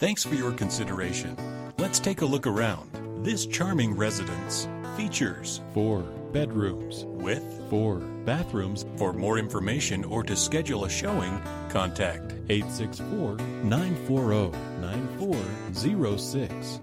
Thanks for your consideration. Let's take a look around. This charming residence features 4 bedrooms with 4 bathrooms. For more information or to schedule a showing, contact 864-940-9406.